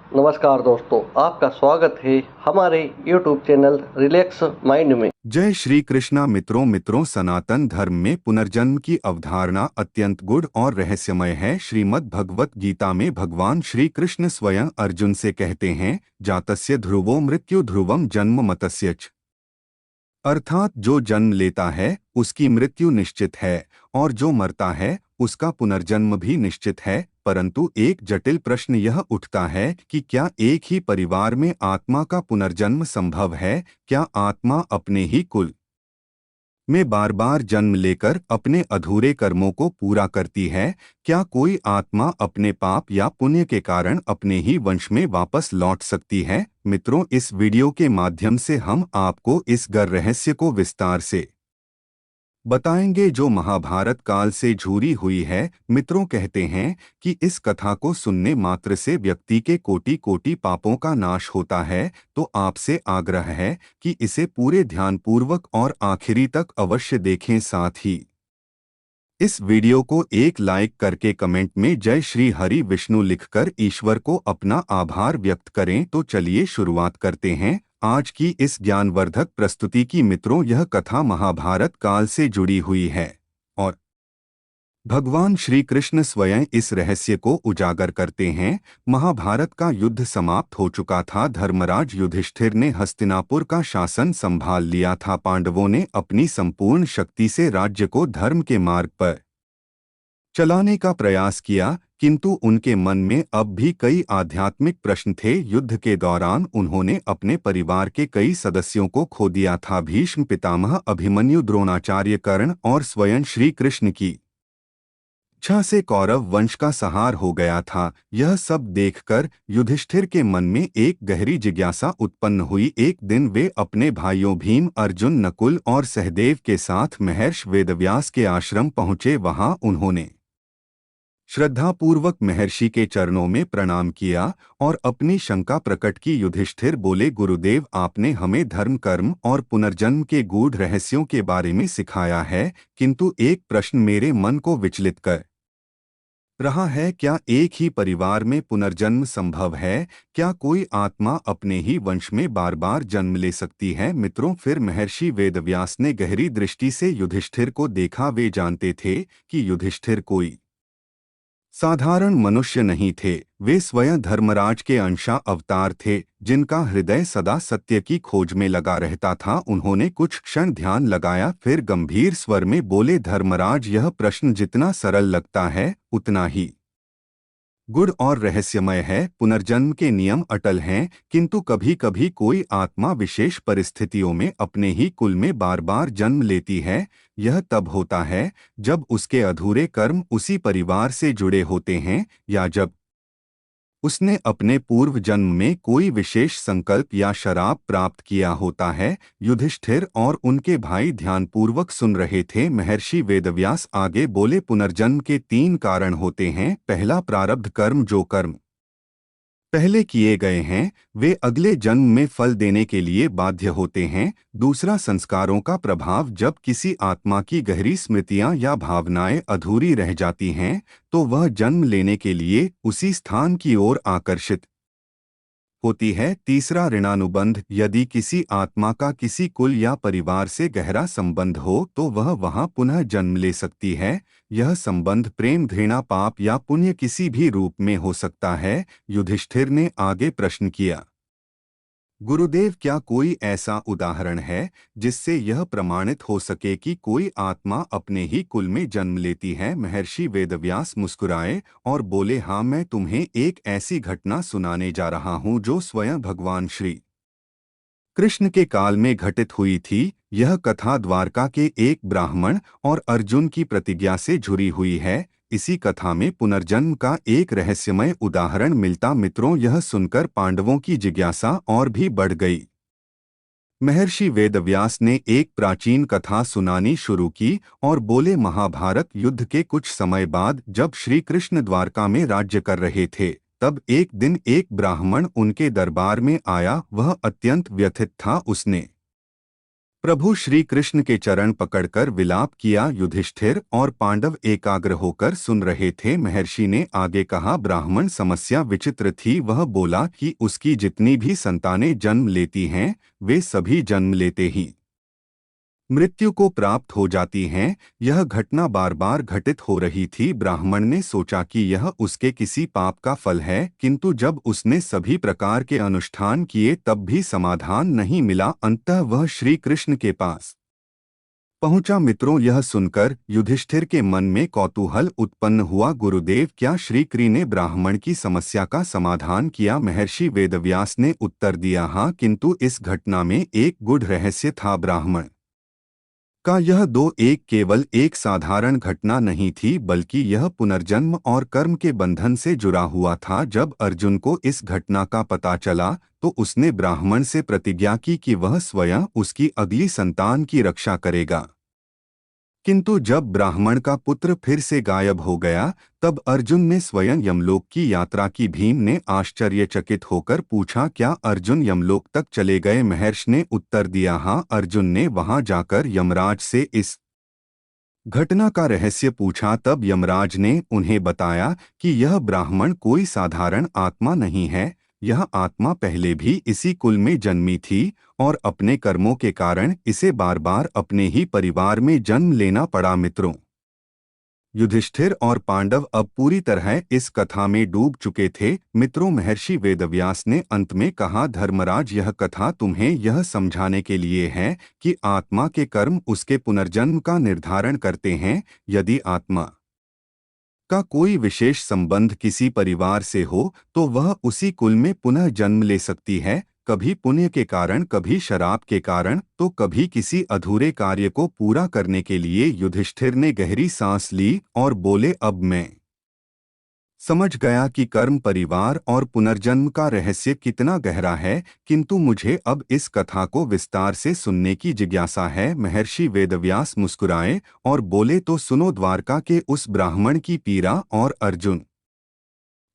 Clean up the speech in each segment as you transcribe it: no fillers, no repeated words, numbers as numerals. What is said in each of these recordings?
नमस्कार दोस्तों, आपका स्वागत है हमारे YouTube चैनल रिलैक्स माइंड में। जय श्री कृष्णा मित्रों सनातन धर्म में पुनर्जन्म की अवधारणा अत्यंत गूढ़ और रहस्यमय है। श्रीमद् भगवत गीता में भगवान श्री कृष्ण स्वयं अर्जुन से कहते हैं, जातस्य ध्रुवो मृत्यु ध्रुवम जन्म मतस्य च। अर्थात जो जन्म लेता है उसकी मृत्यु निश्चित है और जो मरता है उसका पुनर्जन्म भी निश्चित है। परंतु एक जटिल प्रश्न यह उठता है कि क्या एक ही परिवार में आत्मा का पुनर्जन्म संभव है? क्या आत्मा अपने ही कुल में बार बार जन्म लेकर अपने अधूरे कर्मों को पूरा करती है? क्या कोई आत्मा अपने पाप या पुण्य के कारण अपने ही वंश में वापस लौट सकती है? मित्रों, इस वीडियो के माध्यम से हम आपको इस गर रहस्य को विस्तार से बताएंगे जो महाभारत काल से जुड़ी हुई है। मित्रों, कहते हैं कि इस कथा को सुनने मात्र से व्यक्ति के कोटि कोटि पापों का नाश होता है। तो आपसे आग्रह है कि इसे पूरे ध्यानपूर्वक और आखिरी तक अवश्य देखें। साथ ही इस वीडियो को एक लाइक करके कमेंट में जय श्री हरि विष्णु लिखकर ईश्वर को अपना आभार व्यक्त करें। तो चलिए शुरुआत करते हैं आज की इस ज्ञानवर्धक प्रस्तुति की। मित्रों, यह कथा महाभारत काल से जुड़ी हुई है और भगवान श्री कृष्ण स्वयं इस रहस्य को उजागर करते हैं। महाभारत का युद्ध समाप्त हो चुका था। धर्मराज युधिष्ठिर ने हस्तिनापुर का शासन संभाल लिया था। पांडवों ने अपनी संपूर्ण शक्ति से राज्य को धर्म के मार्ग पर चलाने का प्रयास किया, किंतु उनके मन में अब भी कई आध्यात्मिक प्रश्न थे। युद्ध के दौरान उन्होंने अपने परिवार के कई सदस्यों को खो दिया था। भीष्म पितामह, अभिमन्यु, द्रोणाचार्य, कर्ण और स्वयं श्री कृष्ण की इच्छा से कौरव वंश का संहार हो गया था। यह सब देखकर युधिष्ठिर के मन में एक गहरी जिज्ञासा उत्पन्न हुई। एक दिन वे अपने भाइयों भीम, अर्जुन, नकुल और सहदेव के साथ महर्षि वेदव्यास के आश्रम पहुंचे। वहां उन्होंने श्रद्धापूर्वक महर्षि के चरणों में प्रणाम किया और अपनी शंका प्रकट की। युधिष्ठिर बोले, गुरुदेव, आपने हमें धर्म, कर्म और पुनर्जन्म के गूढ़ रहस्यों के बारे में सिखाया है, किंतु एक प्रश्न मेरे मन को विचलित कर रहा है। क्या एक ही परिवार में पुनर्जन्म संभव है? क्या कोई आत्मा अपने ही वंश में बार बार जन्म ले सकती है? मित्रों, फिर महर्षि वेदव्यास ने गहरी दृष्टि से युधिष्ठिर को देखा। वे जानते थे कि युधिष्ठिर कोई साधारण मनुष्य नहीं थे। वे स्वयं धर्मराज के अंशा अवतार थे, जिनका हृदय सदा सत्य की खोज में लगा रहता था। उन्होंने कुछ क्षण ध्यान लगाया, फिर गंभीर स्वर में बोले, धर्मराज, यह प्रश्न जितना सरल लगता है उतना ही गूढ़ और रहस्यमय है। पुनर्जन्म के नियम अटल हैं, किंतु कभी कभी कोई आत्मा विशेष परिस्थितियों में अपने ही कुल में बार बार जन्म लेती है। यह तब होता है जब उसके अधूरे कर्म उसी परिवार से जुड़े होते हैं या जब उसने अपने पूर्व जन्म में कोई विशेष संकल्प या शराब प्राप्त किया होता है। युधिष्ठिर और उनके भाई ध्यानपूर्वक सुन रहे थे। महर्षि वेदव्यास आगे बोले, पुनर्जन्म के तीन कारण होते हैं। पहला, प्रारब्ध कर्म। जो कर्म पहले किए गए हैं वे अगले जन्म में फल देने के लिए बाध्य होते हैं। दूसरा, संस्कारों का प्रभाव। जब किसी आत्मा की गहरी स्मृतियां या भावनाएं अधूरी रह जाती हैं तो वह जन्म लेने के लिए उसी स्थान की ओर आकर्षित होती है। तीसरा, ऋणानुबंध। यदि किसी आत्मा का किसी कुल या परिवार से गहरा संबंध हो तो वह वहां पुनः जन्म ले सकती है। यह संबंध प्रेम, घृणा, पाप या पुण्य किसी भी रूप में हो सकता है। युधिष्ठिर ने आगे प्रश्न किया, गुरुदेव, क्या कोई ऐसा उदाहरण है जिससे यह प्रमाणित हो सके कि कोई आत्मा अपने ही कुल में जन्म लेती है? महर्षि वेदव्यास मुस्कुराए और बोले, हाँ, मैं तुम्हें एक ऐसी घटना सुनाने जा रहा हूँ जो स्वयं भगवान श्री कृष्ण के काल में घटित हुई थी। यह कथा द्वारका के एक ब्राह्मण और अर्जुन की प्रतिज्ञा से जुड़ी हुई है। इसी कथा में पुनर्जन्म का एक रहस्यमय उदाहरण मिलता। मित्रों, यह सुनकर पांडवों की जिज्ञासा और भी बढ़ गई। महर्षि वेदव्यास ने एक प्राचीन कथा सुनानी शुरू की और बोले, महाभारत युद्ध के कुछ समय बाद जब श्री कृष्ण द्वारका में राज्य कर रहे थे, तब एक दिन एक ब्राह्मण उनके दरबार में आया। वह अत्यंत व्यथित था। उसने प्रभु श्री कृष्ण के चरण पकड़कर विलाप किया। युधिष्ठिर और पांडव एकाग्र होकर सुन रहे थे। महर्षि ने आगे कहा, ब्राह्मण समस्या विचित्र थी। वह बोला कि उसकी जितनी भी संतानें जन्म लेती हैं, वे सभी जन्म लेते ही मृत्यु को प्राप्त हो जाती हैं। यह घटना बार बार घटित हो रही थी। ब्राह्मण ने सोचा कि यह उसके किसी पाप का फल है, किंतु जब उसने सभी प्रकार के अनुष्ठान किए तब भी समाधान नहीं मिला। अंततः वह श्री कृष्ण के पास पहुंचा। मित्रों, यह सुनकर युधिष्ठिर के मन में कौतूहल उत्पन्न हुआ। गुरुदेव, क्या श्रीकृष्ण ने ब्राह्मण की समस्या का समाधान किया? महर्षि वेदव्यास ने उत्तर दिया, हाँ, किंतु इस घटना में एक गूढ़ रहस्य था। ब्राह्मण का यह दो एक केवल एक साधारण घटना नहीं थी, बल्कि यह पुनर्जन्म और कर्म के बंधन से जुड़ा हुआ था। जब अर्जुन को इस घटना का पता चला तो उसने ब्राह्मण से प्रतिज्ञा की कि वह स्वयं उसकी अगली संतान की रक्षा करेगा। किंतु जब ब्राह्मण का पुत्र फिर से गायब हो गया, तब अर्जुन ने स्वयं यमलोक की यात्रा की। भीम ने आश्चर्यचकित होकर पूछा, क्या अर्जुन यमलोक तक चले गए? महर्षि ने उत्तर दिया, हाँ, अर्जुन ने वहां जाकर यमराज से इस घटना का रहस्य पूछा। तब यमराज ने उन्हें बताया कि यह ब्राह्मण कोई साधारण आत्मा नहीं है। यह आत्मा पहले भी इसी कुल में जन्मी थी और अपने कर्मों के कारण इसे बार बार अपने ही परिवार में जन्म लेना पड़ा। मित्रों, युधिष्ठिर और पांडव अब पूरी तरह इस कथा में डूब चुके थे। मित्रों, महर्षि वेदव्यास ने अंत में कहा, धर्मराज, यह कथा तुम्हें यह समझाने के लिए है कि आत्मा के कर्म उसके पुनर्जन्म का निर्धारण करते हैं। यदि आत्मा का कोई विशेष संबंध किसी परिवार से हो तो वह उसी कुल में पुनः जन्म ले सकती है, कभी पुण्य के कारण, कभी शराब के कारण, तो कभी किसी अधूरे कार्य को पूरा करने के लिए। युधिष्ठिर ने गहरी सांस ली और बोले, अब मैं समझ गया कि कर्म, परिवार और पुनर्जन्म का रहस्य कितना गहरा है, किंतु मुझे अब इस कथा को विस्तार से सुनने की जिज्ञासा है। महर्षि वेदव्यास मुस्कुराए और बोले, तो सुनो। द्वारका के उस ब्राह्मण की पीड़ा और अर्जुन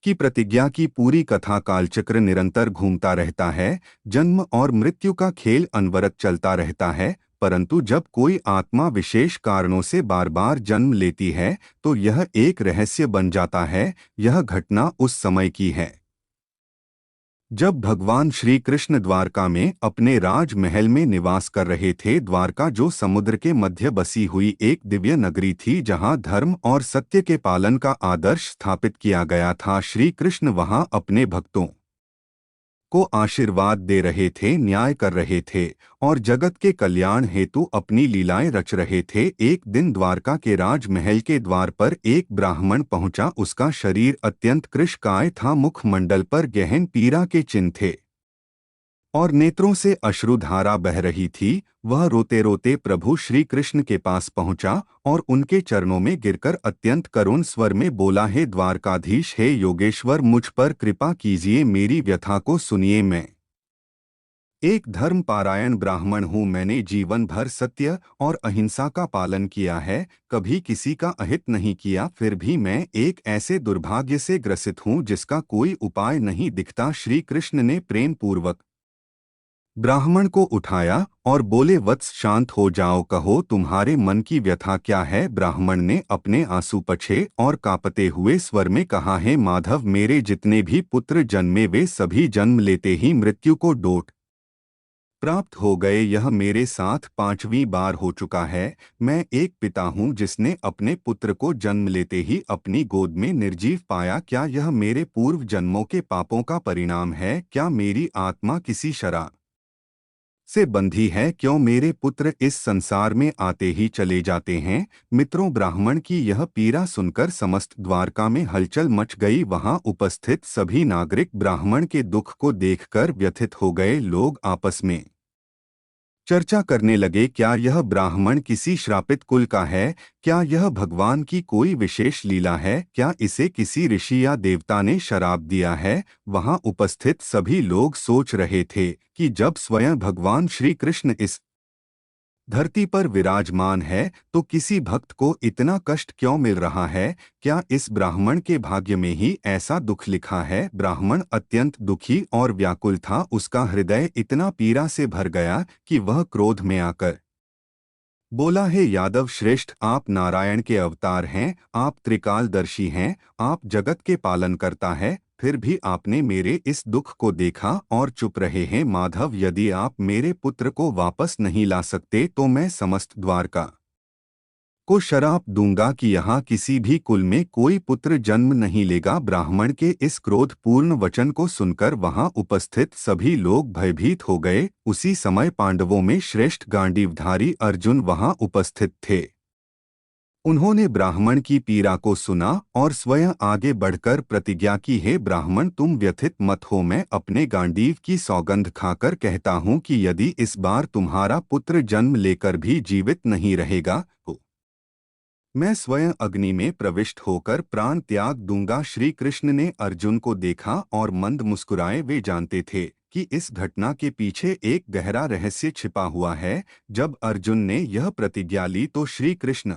की प्रतिज्ञा की पूरी कथा कालचक्र निरंतर घूमता रहता है। जन्म और मृत्यु का खेल अनवरत चलता रहता है, परंतु जब कोई आत्मा विशेष कारणों से बार बार जन्म लेती है तो यह एक रहस्य बन जाता है। यह घटना उस समय की है जब भगवान श्री कृष्ण द्वारका में अपने राजमहल में निवास कर रहे थे। द्वारका जो समुद्र के मध्य बसी हुई एक दिव्य नगरी थी, जहां धर्म और सत्य के पालन का आदर्श स्थापित किया गया था। श्री कृष्ण वहां अपने भक्तों को आशीर्वाद दे रहे थे, न्याय कर रहे थे और जगत के कल्याण हेतु अपनी लीलाएं रच रहे थे। एक दिन द्वारका के राजमहल के द्वार पर एक ब्राह्मण पहुंचा। उसका शरीर अत्यंत कृशकाय था, मुखमंडल पर गहन पीड़ा के चिन्ह थे और नेत्रों से अश्रुधारा बह रही थी। वह रोते रोते प्रभु श्री कृष्ण के पास पहुंचा और उनके चरणों में गिरकर अत्यंत करुण स्वर में बोला, हे द्वारकाधीश, हे योगेश्वर, मुझ पर कृपा कीजिए, मेरी व्यथा को सुनिए। मैं एक धर्मपारायण ब्राह्मण हूँ। मैंने जीवन भर सत्य और अहिंसा का पालन किया है, कभी किसी का अहित नहीं किया। फिर भी मैं एक ऐसे दुर्भाग्य से ग्रसित हूँ जिसका कोई उपाय नहीं दिखता। श्री कृष्ण ने प्रेम पूर्वक ब्राह्मण को उठाया और बोले, वत्स, शांत हो जाओ, कहो तुम्हारे मन की व्यथा क्या है? ब्राह्मण ने अपने आंसू पछे और कांपते हुए स्वर में कहा, है माधव, मेरे जितने भी पुत्र जन्मे वे सभी जन्म लेते ही मृत्यु को डोट प्राप्त हो गए। यह मेरे साथ 5वीं बार हो चुका है। मैं एक पिता हूँ जिसने अपने पुत्र को जन्म लेते ही अपनी गोद में निर्जीव पाया। क्या यह मेरे पूर्व जन्मों के पापों का परिणाम है? क्या मेरी आत्मा किसी शराब से बंधी है? क्यों मेरे पुत्र इस संसार में आते ही चले जाते हैं? मित्रों, ब्राह्मण की यह पीड़ा सुनकर समस्त द्वारका में हलचल मच गई। वहां उपस्थित सभी नागरिक ब्राह्मण के दुख को देखकर व्यथित हो गए। लोग आपस में चर्चा करने लगे, क्या यह ब्राह्मण किसी श्रापित कुल का है? क्या यह भगवान की कोई विशेष लीला है? क्या इसे किसी ऋषि या देवता ने शराप दिया है? वहां उपस्थित सभी लोग सोच रहे थे कि जब स्वयं भगवान श्री कृष्ण इस धरती पर विराजमान है तो किसी भक्त को इतना कष्ट क्यों मिल रहा है? क्या इस ब्राह्मण के भाग्य में ही ऐसा दुख लिखा है? ब्राह्मण अत्यंत दुखी और व्याकुल था। उसका हृदय इतना पीड़ा से भर गया कि वह क्रोध में आकर बोला, हे यादव श्रेष्ठ, आप नारायण के अवतार हैं, आप त्रिकालदर्शी हैं, आप जगत के पालन करता है, फिर भी आपने मेरे इस दुख को देखा और चुप रहे हैं। माधव, यदि आप मेरे पुत्र को वापस नहीं ला सकते तो मैं समस्त द्वारका को शराप दूंगा कि यहाँ किसी भी कुल में कोई पुत्र जन्म नहीं लेगा। ब्राह्मण के इस क्रोधपूर्ण वचन को सुनकर वहां उपस्थित सभी लोग भयभीत हो गए। उसी समय पांडवों में श्रेष्ठ गांडीवधारी अर्जुन वहां उपस्थित थे। उन्होंने ब्राह्मण की पीड़ा को सुना और स्वयं आगे बढ़कर प्रतिज्ञा की, हे ब्राह्मण, तुम व्यथित मत हो। मैं अपने गांडीव की सौगंध खाकर कहता हूँ कि यदि इस बार तुम्हारा पुत्र जन्म लेकर भी जीवित नहीं रहेगा तो मैं स्वयं अग्नि में प्रविष्ट होकर प्राण त्याग दूंगा। श्री कृष्ण ने अर्जुन को देखा और मंद मुस्कुराए। वे जानते थे कि इस घटना के पीछे एक गहरा रहस्य छिपा हुआ है। जब अर्जुन ने यह प्रतिज्ञा ली तो श्री कृष्ण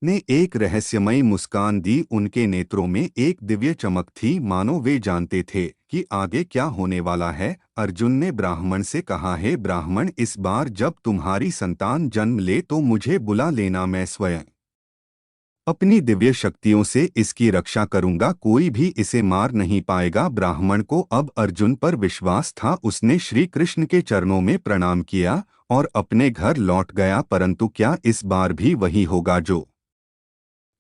ने एक रहस्यमयी मुस्कान दी। उनके नेत्रों में एक दिव्य चमक थी, मानो वे जानते थे कि आगे क्या होने वाला है। अर्जुन ने ब्राह्मण से कहा, हे ब्राह्मण, इस बार जब तुम्हारी संतान जन्म ले तो मुझे बुला लेना। मैं स्वयं अपनी दिव्य शक्तियों से इसकी रक्षा करूंगा, कोई भी इसे मार नहीं पाएगा। ब्राह्मण को अब अर्जुन पर विश्वास था। उसने श्री कृष्ण के चरणों में प्रणाम किया और अपने घर लौट गया। परंतु क्या इस बार भी वही होगा जो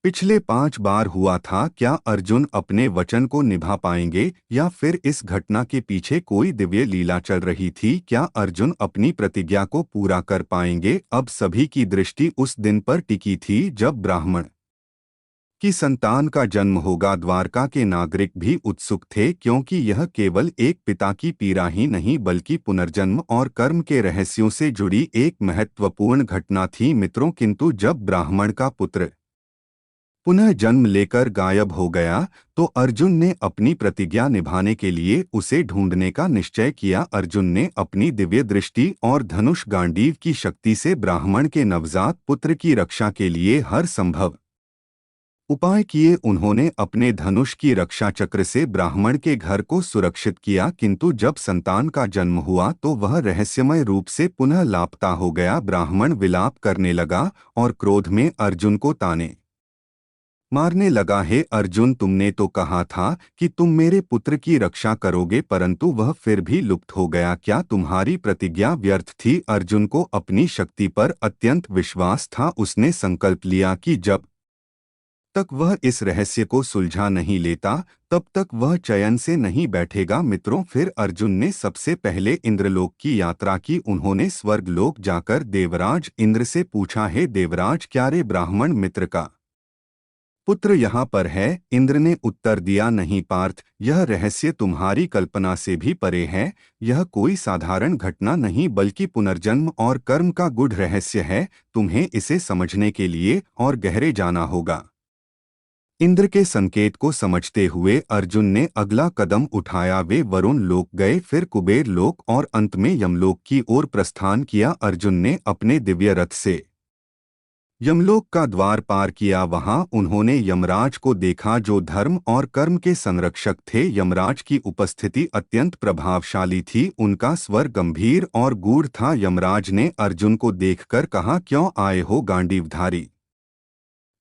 पिछले 5 बार हुआ था? क्या अर्जुन अपने वचन को निभा पाएंगे या फिर इस घटना के पीछे कोई दिव्य लीला चल रही थी? क्या अर्जुन अपनी प्रतिज्ञा को पूरा कर पाएंगे? अब सभी की दृष्टि उस दिन पर टिकी थी जब ब्राह्मण की संतान का जन्म होगा। द्वारका के नागरिक भी उत्सुक थे, क्योंकि यह केवल एक पिता की पीड़ा ही नहीं बल्कि पुनर्जन्म और कर्म के रहस्यों से जुड़ी एक महत्वपूर्ण घटना थी। मित्रों, किंतु जब ब्राह्मण का पुत्र पुनः जन्म लेकर गायब हो गया तो अर्जुन ने अपनी प्रतिज्ञा निभाने के लिए उसे ढूंढने का निश्चय किया। अर्जुन ने अपनी दिव्य दृष्टि और धनुष गांडीव की शक्ति से ब्राह्मण के नवजात पुत्र की रक्षा के लिए हर संभव उपाय किए। उन्होंने अपने धनुष की रक्षा चक्र से ब्राह्मण के घर को सुरक्षित किया, किंतु जब संतान का जन्म हुआ तो वह रहस्यमय रूप से पुनः लापता हो गया। ब्राह्मण विलाप करने लगा और क्रोध में अर्जुन को ताने मारने लगा, हे अर्जुन, तुमने तो कहा था कि तुम मेरे पुत्र की रक्षा करोगे, परंतु वह फिर भी लुप्त हो गया। क्या तुम्हारी प्रतिज्ञा व्यर्थ थी? अर्जुन को अपनी शक्ति पर अत्यंत विश्वास था। उसने संकल्प लिया कि जब तक वह इस रहस्य को सुलझा नहीं लेता तब तक वह चैन से नहीं बैठेगा। मित्रों, फिर अर्जुन ने सबसे पहले इंद्रलोक की यात्रा की। उन्होंने स्वर्गलोक जाकर देवराज इंद्र से पूछा, हे देवराज, क्या रे ब्राह्मण मित्र का पुत्र यहाँ पर है? इंद्र ने उत्तर दिया, नहीं पार्थ, यह रहस्य तुम्हारी कल्पना से भी परे है। यह कोई साधारण घटना नहीं बल्कि पुनर्जन्म और कर्म का गूढ़ रहस्य है। तुम्हें इसे समझने के लिए और गहरे जाना होगा। इंद्र के संकेत को समझते हुए अर्जुन ने अगला कदम उठाया। वे वरुण लोक गए, फिर कुबेर लोक और अंत में यमलोक की ओर प्रस्थान किया। अर्जुन ने अपने दिव्य रथ से यमलोक का द्वार पार किया। वहां उन्होंने यमराज को देखा, जो धर्म और कर्म के संरक्षक थे। यमराज की उपस्थिति अत्यंत प्रभावशाली थी। उनका स्वर गंभीर और गूढ़ था। यमराज ने अर्जुन को देखकर कहा, क्यों आए हो गांडीवधारी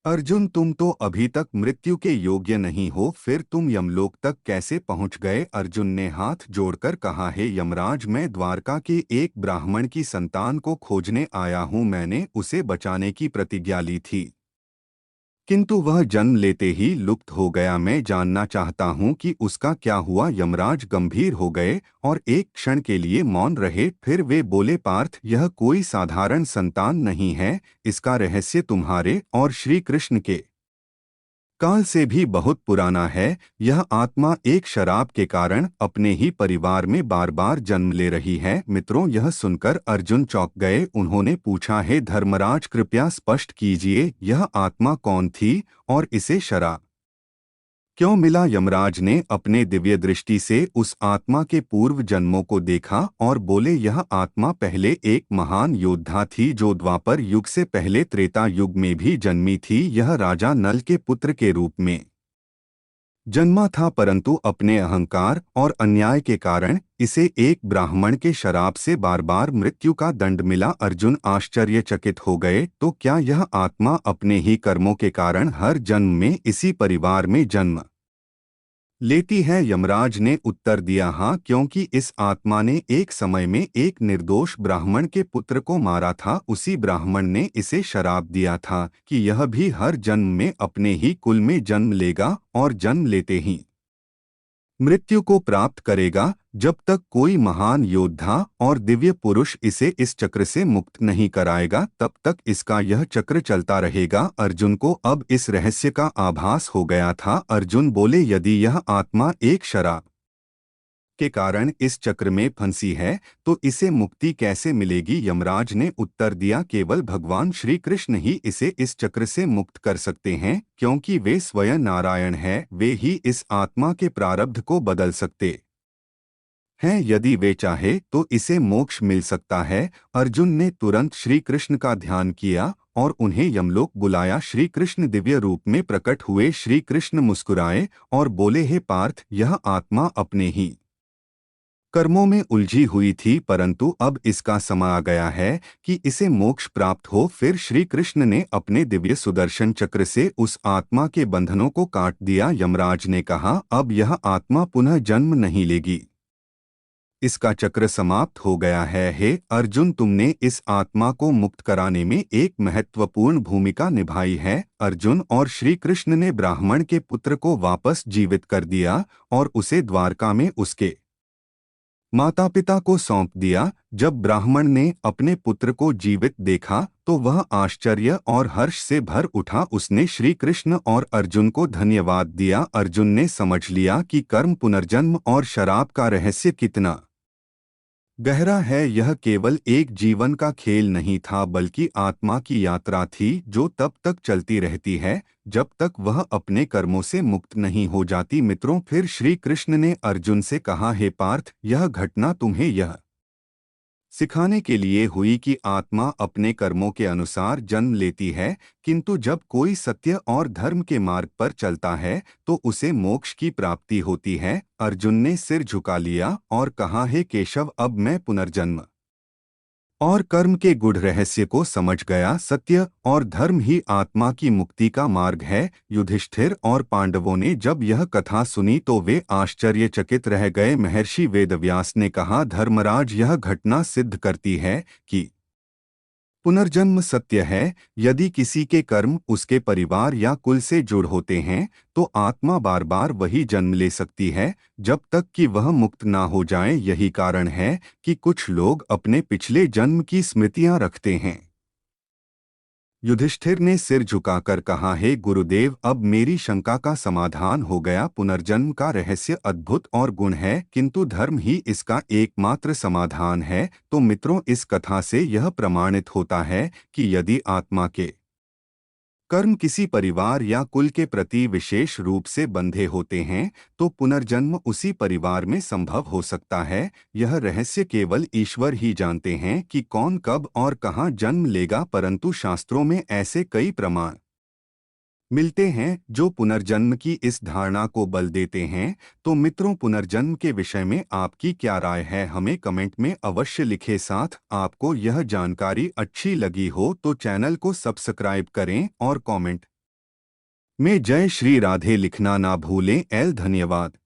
अर्जुन? तुम तो अभी तक मृत्यु के योग्य नहीं हो, फिर तुम यमलोक तक कैसे पहुंच गए? अर्जुन ने हाथ जोड़कर कहा, हे यमराज, मैं द्वारका के एक ब्राह्मण की संतान को खोजने आया हूं। मैंने उसे बचाने की प्रतिज्ञा ली थी, किंतु वह जन्म लेते ही लुप्त हो गया। मैं जानना चाहता हूं कि उसका क्या हुआ। यमराज गंभीर हो गए और एक क्षण के लिए मौन रहे। फिर वे बोले, पार्थ, यह कोई साधारण संतान नहीं है। इसका रहस्य तुम्हारे और श्री कृष्ण के काल से भी बहुत पुराना है। यह आत्मा एक शराब के कारण अपने ही परिवार में बार बार जन्म ले रही है। मित्रों, यह सुनकर अर्जुन चौंक गए। उन्होंने पूछा, हे धर्मराज, कृपया स्पष्ट कीजिए, यह आत्मा कौन थी और इसे शराब क्यों मिला? यमराज ने अपने दिव्य दृष्टि से उस आत्मा के पूर्व जन्मों को देखा और बोले, यह आत्मा पहले एक महान योद्धा थी जो द्वापर युग से पहले त्रेता युग में भी जन्मी थी। यह राजा नल के पुत्र के रूप में जन्मा था, परंतु अपने अहंकार और अन्याय के कारण इसे एक ब्राह्मण के शराप से बार बार मृत्यु का दंड मिला। अर्जुन आश्चर्यचकित हो गए, तो क्या यह आत्मा अपने ही कर्मों के कारण हर जन्म में इसी परिवार में जन्म लेती है? यमराज ने उत्तर दिया, हाँ, क्योंकि इस आत्मा ने एक समय में एक निर्दोष ब्राह्मण के पुत्र को मारा था। उसी ब्राह्मण ने इसे शराप दिया था कि यह भी हर जन्म में अपने ही कुल में जन्म लेगा और जन्म लेते ही मृत्यु को प्राप्त करेगा। जब तक कोई महान योद्धा और दिव्य पुरुष इसे इस चक्र से मुक्त नहीं कराएगा, तब तक इसका यह चक्र चलता रहेगा। अर्जुन को अब इस रहस्य का आभास हो गया था। अर्जुन बोले, यदि यह आत्मा एक शराप के कारण इस चक्र में फंसी है तो इसे मुक्ति कैसे मिलेगी? यमराज ने उत्तर दिया, केवल भगवान श्री कृष्ण ही इसे इस चक्र से मुक्त कर सकते हैं, क्योंकि वे स्वयं नारायण हैं। वे ही इस आत्मा के प्रारब्ध को बदल सकते हैं। यदि वे चाहे तो इसे मोक्ष मिल सकता है। अर्जुन ने तुरंत श्री कृष्ण का ध्यान किया और उन्हें यमलोक बुलाया। श्री कृष्ण दिव्य रूप में प्रकट हुए। श्री कृष्ण मुस्कुराए और बोले, हे पार्थ, यह आत्मा अपने ही कर्मों में उलझी हुई थी, परंतु अब इसका समय आ गया है कि इसे मोक्ष प्राप्त हो। फिर श्री कृष्ण ने अपने दिव्य सुदर्शन चक्र से उस आत्मा के बंधनों को काट दिया। यमराज ने कहा, अब यह आत्मा पुनः जन्म नहीं लेगी, इसका चक्र समाप्त हो गया है। हे अर्जुन, तुमने इस आत्मा को मुक्त कराने में एक महत्वपूर्ण भूमिका निभाई है। अर्जुन और श्री कृष्ण ने ब्राह्मण के पुत्र को वापस जीवित कर दिया और उसे द्वारका में उसके माता पिता को सौंप दिया। जब ब्राह्मण ने अपने पुत्र को जीवित देखा तो वह आश्चर्य और हर्ष से भर उठा। उसने श्री कृष्ण और अर्जुन को धन्यवाद दिया। अर्जुन ने समझ लिया कि कर्म, पुनर्जन्म और शराब का रहस्य कितना गहरा है। यह केवल एक जीवन का खेल नहीं था, बल्कि आत्मा की यात्रा थी जो तब तक चलती रहती है जब तक वह अपने कर्मों से मुक्त नहीं हो जाती। मित्रों, फिर श्री कृष्ण ने अर्जुन से कहा, हे पार्थ, यह घटना तुम्हें यह सिखाने के लिए हुई कि आत्मा अपने कर्मों के अनुसार जन्म लेती है, किंतु जब कोई सत्य और धर्म के मार्ग पर चलता है तो उसे मोक्ष की प्राप्ति होती है। अर्जुन ने सिर झुका लिया और कहा, हे केशव, अब मैं पुनर्जन्म और कर्म के गूढ़ रहस्य को समझ गया। सत्य और धर्म ही आत्मा की मुक्ति का मार्ग है। युधिष्ठिर और पांडवों ने जब यह कथा सुनी तो वे आश्चर्यचकित रह गए। महर्षि वेदव्यास ने कहा, धर्मराज, यह घटना सिद्ध करती है कि पुनर्जन्म सत्य है। यदि किसी के कर्म उसके परिवार या कुल से जुड़ होते हैं तो आत्मा बार बार वही जन्म ले सकती है जब तक कि वह मुक्त ना हो जाए। यही कारण है कि कुछ लोग अपने पिछले जन्म की स्मृतियां रखते हैं। युधिष्ठिर ने सिर झुकाकर कहा, हे गुरुदेव, अब मेरी शंका का समाधान हो गया। पुनर्जन्म का रहस्य अद्भुत और गुण है, किंतु धर्म ही इसका एकमात्र समाधान है। तो मित्रों, इस कथा से यह प्रमाणित होता है कि यदि आत्मा के कर्म किसी परिवार या कुल के प्रति विशेष रूप से बंधे होते हैं तो पुनर्जन्म उसी परिवार में संभव हो सकता है। यह रहस्य केवल ईश्वर ही जानते हैं कि कौन कब और कहां जन्म लेगा, परंतु शास्त्रों में ऐसे कई प्रमाण मिलते हैं जो पुनर्जन्म की इस धारणा को बल देते हैं। तो मित्रों, पुनर्जन्म के विषय में आपकी क्या राय है, हमें कमेंट में अवश्य लिखें। साथ आपको यह जानकारी अच्छी लगी हो तो चैनल को सब्सक्राइब करें और कमेंट में जय श्री राधे लिखना ना भूलें। धन्यवाद।